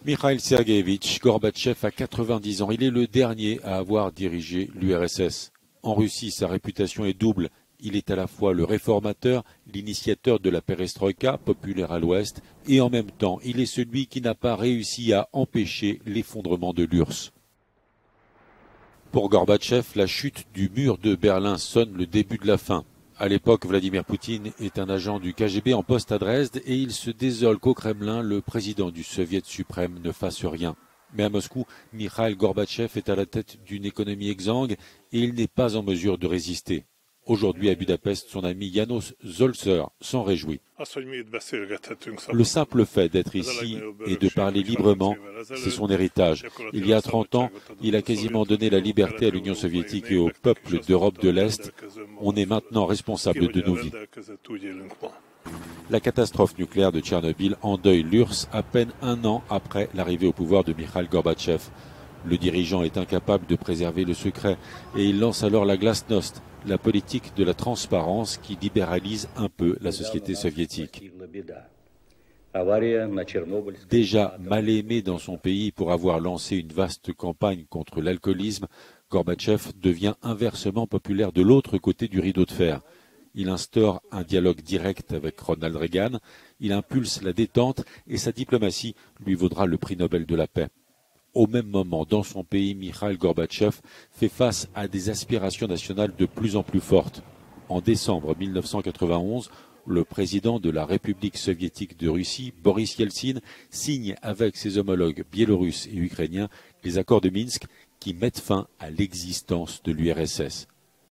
Mikhail Sergueïevitch Gorbatchev a 90 ans. Il est le dernier à avoir dirigé l'URSS. En Russie, sa réputation est double. Il est à la fois le réformateur, l'initiateur de la perestroïka, populaire à l'Ouest, et en même temps, il est celui qui n'a pas réussi à empêcher l'effondrement de l'URSS. Pour Gorbatchev, la chute du mur de Berlin sonne le début de la fin. À l'époque, Vladimir Poutine est un agent du KGB en poste à Dresde et il se désole qu'au Kremlin, le président du Soviet suprême ne fasse rien. Mais à Moscou, Mikhail Gorbatchev est à la tête d'une économie exsangue et il n'est pas en mesure de résister. Aujourd'hui, à Budapest, son ami János Zölcer s'en réjouit. Le simple fait d'être ici et de parler librement, c'est son héritage. Il y a 30 ans, il a quasiment donné la liberté à l'Union soviétique et au peuple d'Europe de l'Est. On est maintenant responsable de nos vies. La catastrophe nucléaire de Tchernobyl endeuille l'URSS à peine un an après l'arrivée au pouvoir de Mikhail Gorbatchev. Le dirigeant est incapable de préserver le secret et il lance alors la glasnost, la politique de la transparence qui libéralise un peu la société soviétique. Déjà mal aimé dans son pays pour avoir lancé une vaste campagne contre l'alcoolisme, Gorbatchev devient inversement populaire de l'autre côté du rideau de fer. Il instaure un dialogue direct avec Ronald Reagan, il impulse la détente et sa diplomatie lui vaudra le prix Nobel de la paix. Au même moment, dans son pays, Mikhail Gorbatchev fait face à des aspirations nationales de plus en plus fortes. En décembre 1991, le président de la République soviétique de Russie, Boris Yeltsin, signe avec ses homologues biélorusses et ukrainiens les accords de Minsk qui mettent fin à l'existence de l'URSS.